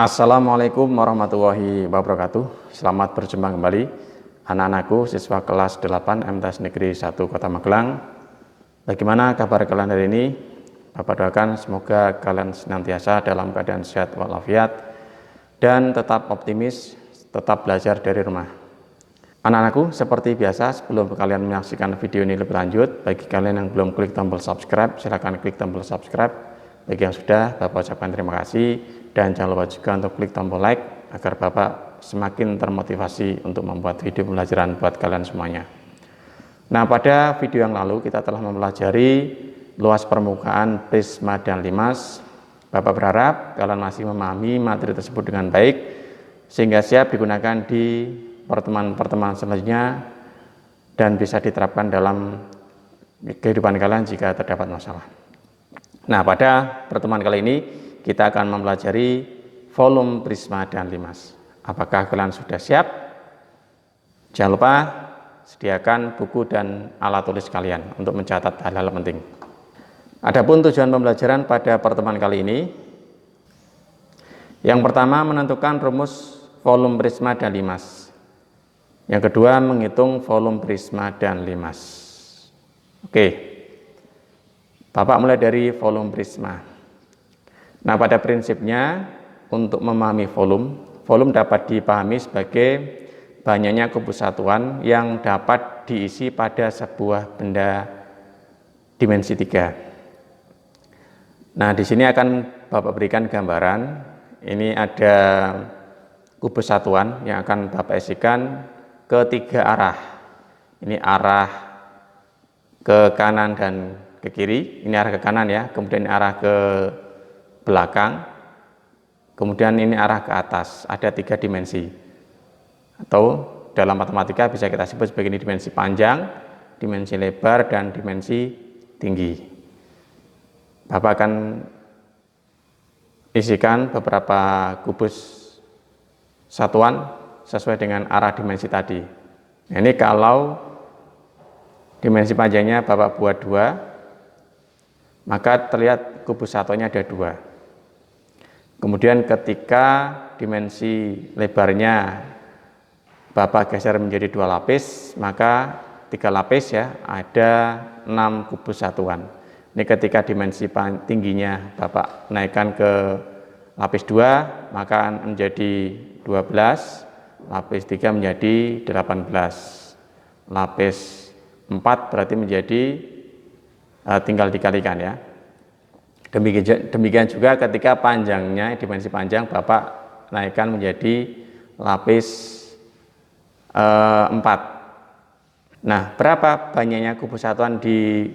Assalamualaikum warahmatullahi wabarakatuh. Selamat berjumpa kembali anak-anakku siswa kelas 8 MTs Negeri 1 Kota Magelang. Bagaimana kabar kalian hari ini? Bapak doakan semoga kalian senantiasa dalam keadaan sehat walafiat dan tetap optimis, tetap belajar dari rumah. Anak-anakku, seperti biasa sebelum kalian menyaksikan video ini lebih lanjut, bagi kalian yang belum klik tombol subscribe, silakan klik tombol subscribe. Bagi yang sudah, Bapak ucapkan terima kasih. Dan jangan lupa juga untuk klik tombol like agar Bapak semakin termotivasi untuk membuat video pembelajaran buat kalian semuanya. Nah, pada video yang lalu kita telah mempelajari luas permukaan, prisma, dan limas. Bapak berharap kalian masih memahami materi tersebut dengan baik sehingga siap digunakan di pertemuan-pertemuan selanjutnya dan bisa diterapkan dalam kehidupan kalian jika terdapat masalah. Nah, pada pertemuan kali ini kita akan mempelajari volume, prisma, dan limas. Apakah kalian sudah siap? Jangan lupa sediakan buku dan alat tulis kalian untuk mencatat hal-hal penting. Adapun tujuan pembelajaran pada pertemuan kali ini, yang pertama menentukan rumus volume, prisma, dan limas. Yang kedua menghitung volume, prisma, dan limas. Oke, Bapak mulai dari volume, prisma. Nah, pada prinsipnya untuk memahami volume dapat dipahami sebagai banyaknya kubus satuan yang dapat diisi pada sebuah benda dimensi 3. Nah, di sini akan Bapak berikan gambaran. Ini ada kubus satuan yang akan Bapak isikan ke 3 arah. Ini arah ke kanan dan ke kiri. Ini arah ke kanan ya, kemudian arah ke belakang, kemudian ini arah ke atas. Ada 3 dimensi, atau dalam matematika bisa kita sebut sebagai dimensi panjang, dimensi lebar, dan dimensi tinggi. Bapak akan isikan beberapa kubus satuan sesuai dengan arah dimensi tadi. Nah, ini kalau dimensi panjangnya Bapak buat 2, maka terlihat kubus satuannya ada 2. Kemudian ketika dimensi lebarnya Bapak geser menjadi 2 lapis, maka 3 lapis ya, ada 6 kubus satuan. Ini ketika dimensi tingginya Bapak naikkan ke lapis 2, maka menjadi 12, lapis 3 menjadi 18, lapis 4 berarti menjadi tinggal dikalikan ya. Demikian juga ketika panjangnya, dimensi panjang Bapak naikkan menjadi lapis 4. Nah, berapa banyaknya kubus satuan di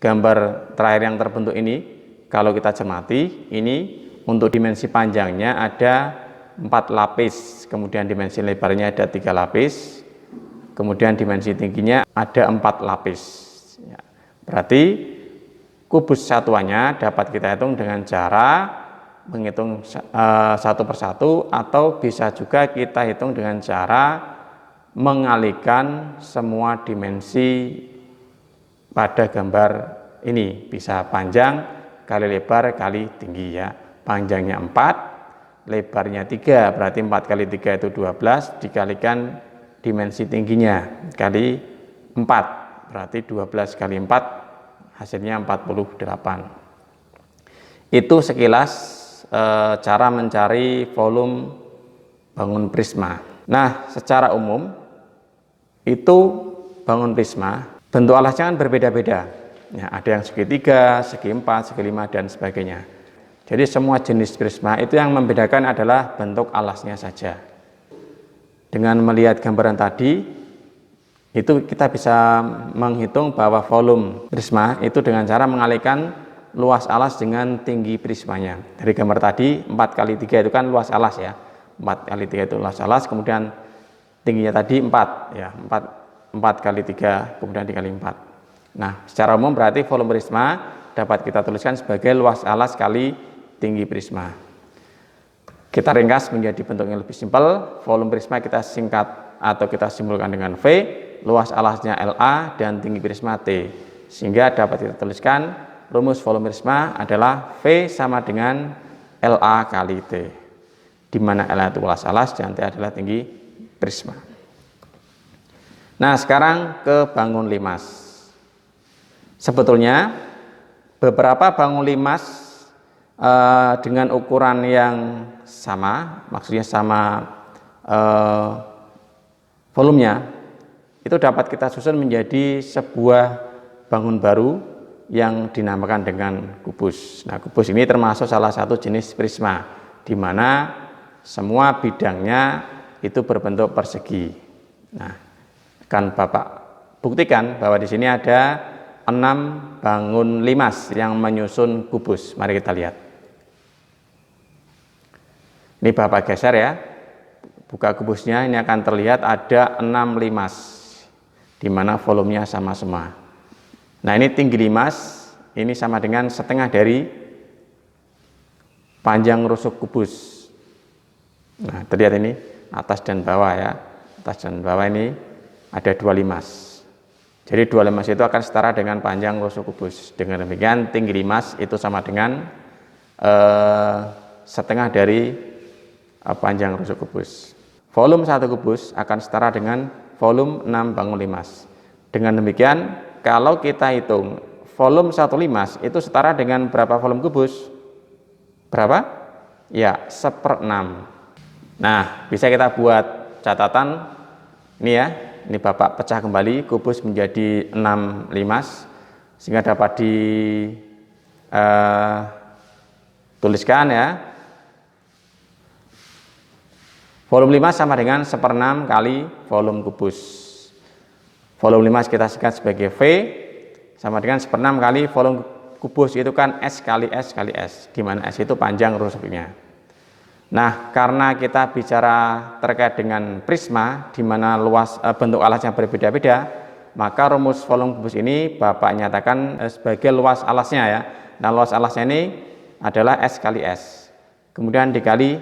gambar terakhir yang terbentuk ini? Kalau kita cermati, ini untuk dimensi panjangnya ada 4 lapis, kemudian dimensi lebarnya ada 3 lapis, kemudian dimensi tingginya ada 4 lapis. Berarti kubus satuannya dapat kita hitung dengan cara menghitung satu persatu, atau bisa juga kita hitung dengan cara mengalihkan semua dimensi pada gambar ini. Bisa panjang kali lebar kali tinggi ya. Panjangnya 4, lebarnya 3, berarti 4 kali 3 itu 12, dikalikan dimensi tingginya kali 4, berarti 12 kali 4 hasilnya 48. Itu sekilas cara mencari volume bangun prisma. Nah, secara umum itu bangun prisma bentuk alasnya kan berbeda-beda ya, ada yang segi 3, segi 4, segi 5, dan sebagainya. Jadi semua jenis prisma itu yang membedakan adalah bentuk alasnya saja. Dengan melihat gambaran tadi, itu kita bisa menghitung bahwa volume prisma itu dengan cara mengalihkan luas alas dengan tinggi prismanya. Dari gambar tadi 4 kali 3 itu kan luas alas ya, 4 kali 3 itu luas alas, kemudian tingginya tadi 4 ya, 4 kali 3 kemudian dikali 4. Nah, secara umum berarti volume prisma dapat kita tuliskan sebagai luas alas kali tinggi prisma. Kita ringkas menjadi bentuk yang lebih simpel. Volume prisma kita singkat atau kita simpulkan dengan V, luas alasnya LA, dan tinggi prisma T. Sehingga dapat kita tuliskan rumus volume prisma adalah V sama dengan LA kali T. di mana LA itu luas alas dan T adalah tinggi prisma. Nah, sekarang ke bangun limas. Sebetulnya beberapa bangun limas dengan ukuran yang sama, maksudnya sama volumenya, itu dapat kita susun menjadi sebuah bangun baru yang dinamakan dengan kubus. Nah, kubus ini termasuk salah satu jenis prisma, di mana semua bidangnya itu berbentuk persegi. Nah, akan Bapak buktikan bahwa di sini ada 6 bangun limas yang menyusun kubus. Mari kita lihat. Ini Bapak geser ya. Buka kubusnya, ini akan terlihat ada 6 limas, di mana volumenya sama semua. Nah, ini tinggi limas, ini sama dengan setengah dari panjang rusuk kubus. Nah, terlihat ini atas dan bawah ya. Atas dan bawah ini ada 2 limas. Jadi 2 limas itu akan setara dengan panjang rusuk kubus. Dengan demikian tinggi limas itu sama dengan setengah dari panjang rusuk kubus. Volume 1 kubus akan setara dengan volume 6 bangun limas. Dengan demikian, kalau kita hitung volume 1 limas itu setara dengan berapa volume kubus? Berapa? Ya, 1/6. Nah, bisa kita buat catatan ini ya. Ini Bapak pecah kembali kubus menjadi 6 limas sehingga dapat dituliskan ya. Volume limas sama dengan 1/6 kali volume kubus. Volume limas kita singkat sebagai V sama dengan 1/6 kali volume kubus, itu kan S kali S kali S, di mana S itu panjang rusuknya. Nah, karena kita bicara terkait dengan prisma, di mana luas bentuk alasnya berbeda-beda, maka rumus volume kubus ini Bapak nyatakan sebagai luas alasnya ya. Nah, luas alasnya ini adalah S kali S, kemudian dikali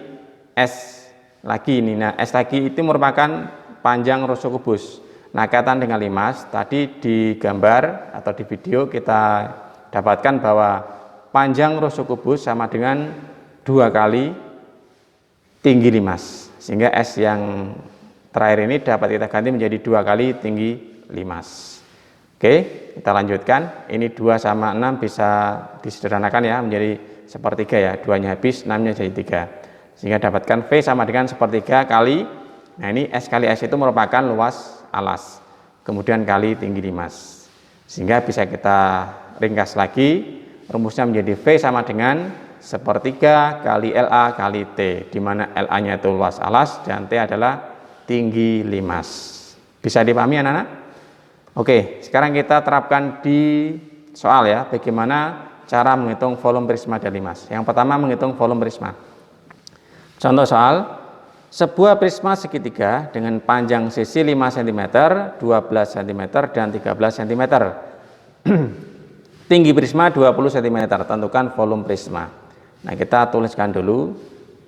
S lagi ini. Nah, S lagi itu merupakan panjang rusuk kubus. Nah, kaitan dengan limas, tadi di gambar atau di video kita dapatkan bahwa panjang rusuk kubus sama dengan 2 kali tinggi limas. Sehingga S yang terakhir ini dapat kita ganti menjadi 2 kali tinggi limas. Oke, kita lanjutkan. Ini 2 sama 6 bisa disederhanakan ya, menjadi 1/3 ya. 2-nya habis, 6-nya jadi 3. Sehingga dapatkan V sama dengan 1/3 kali, nah ini S kali S itu merupakan luas alas, kemudian kali tinggi limas. Sehingga bisa kita ringkas lagi, rumusnya menjadi V sama dengan 1/3 kali LA kali T, di mana LA-nya itu luas alas dan T adalah tinggi limas. Bisa dipahami anak-anak? Oke, sekarang kita terapkan di soal ya, bagaimana cara menghitung volume prisma dan limas. Yang pertama, menghitung volume prisma. Contoh soal, sebuah prisma segitiga dengan panjang sisi 5 cm, 12 cm, dan 13 cm. Tinggi prisma 20 cm, tentukan volume prisma. Nah, kita tuliskan dulu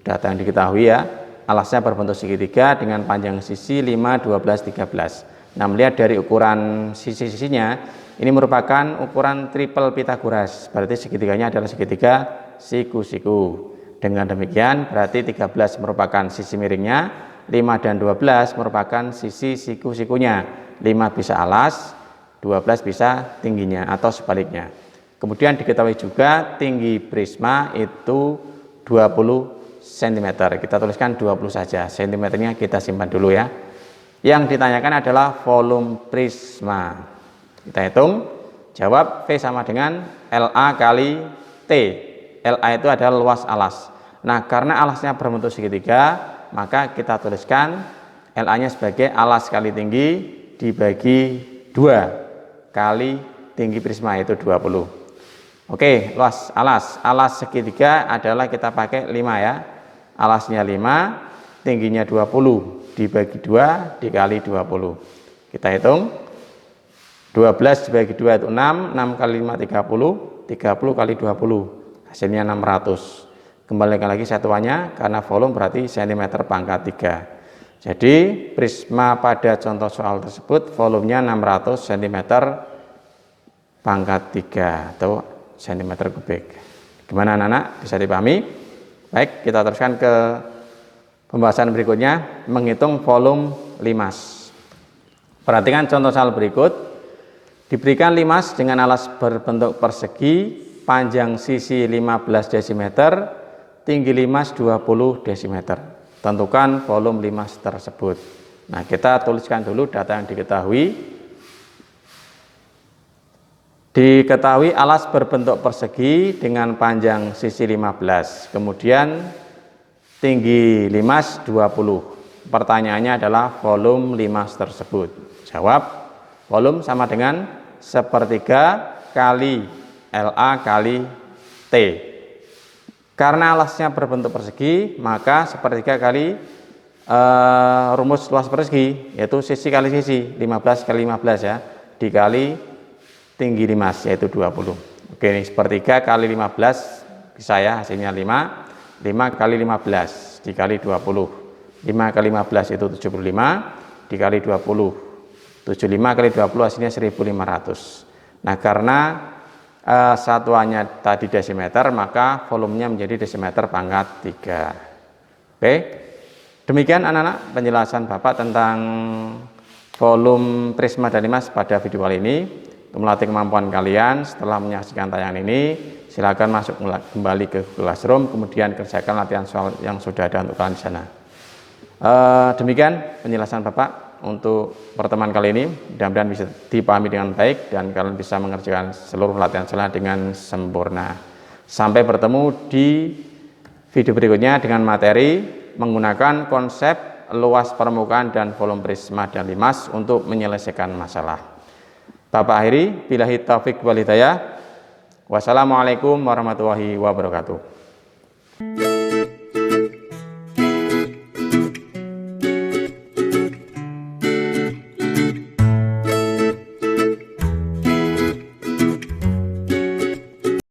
data yang diketahui ya. Alasnya berbentuk segitiga dengan panjang sisi 5, 12, 13. Nah, melihat dari ukuran sisi-sisinya, ini merupakan ukuran triple Pythagoras. Berarti segitiganya adalah segitiga siku-siku. Dengan demikian berarti 13 merupakan sisi miringnya, 5 dan 12 merupakan sisi siku-sikunya. 5 bisa alas, 12 bisa tingginya atau sebaliknya. Kemudian diketahui juga tinggi prisma itu 20 cm. Kita tuliskan 20 saja, cm-nya kita simpan dulu ya. Yang ditanyakan adalah volume prisma. Kita hitung, jawab V sama dengan LA kali T. LA itu adalah luas alas. Nah, karena alasnya berbentuk segitiga, maka kita tuliskan LA-nya sebagai alas kali tinggi dibagi 2 kali tinggi prisma, itu 20. Oke, luas alas. Alas segitiga adalah kita pakai 5 ya. Alasnya 5, tingginya 20, dibagi 2 dikali 20. Kita hitung. 12 dibagi 2 itu 6, 6 kali 5 30, 30 kali 20. Hasilnya 600. Kembalikan lagi satuannya, karena volume berarti cm pangkat 3. Jadi prisma pada contoh soal tersebut volumenya 600 cm pangkat 3 atau cm kubik. Gimana anak-anak? Bisa dipahami? Baik, kita teruskan ke Pembahasan berikutnya menghitung volume limas. Perhatikan contoh soal berikut. Diberikan limas dengan alas berbentuk persegi, panjang sisi 15 dm, tinggi limas 20 dm. Tentukan volume limas tersebut. Nah, kita tuliskan dulu data yang diketahui. Diketahui alas berbentuk persegi dengan panjang sisi 15, kemudian tinggi limas 20. Pertanyaannya adalah volume limas tersebut. Jawab, volume sama dengan sepertiga kali LA kali T. Karena alasnya berbentuk persegi, maka sepertiga kali rumus luas persegi, yaitu sisi kali sisi, 15 kali 15 ya, dikali tinggi limas, yaitu 20. Oke, ini sepertiga kali 15 bisa ya, hasilnya 5. 5 kali 15 dikali 20. 5 kali 15 itu 75, dikali 20. 75 kali 20 hasilnya 1500. Nah, karena satuannya tadi desimeter, maka volumenya menjadi desimeter pangkat 3. Oke, demikian anak-anak penjelasan Bapak tentang volume prisma dan limas pada video kali ini. Untuk melatih kemampuan kalian setelah menyaksikan tayangan ini, silakan masuk kembali ke Classroom, kemudian kerjakan latihan soal yang sudah ada untuk kalian di sana. Demikian penjelasan Bapak untuk pertemuan kali ini, mudah-mudahan bisa dipahami dengan baik dan kalian bisa mengerjakan seluruh latihan soalnya dengan sempurna. Sampai bertemu di video berikutnya dengan materi menggunakan konsep luas permukaan dan volume prisma dan limas untuk menyelesaikan masalah. Bapak akhiri, billahi taufik wal hidayah. Wassalamualaikum warahmatullahi wabarakatuh.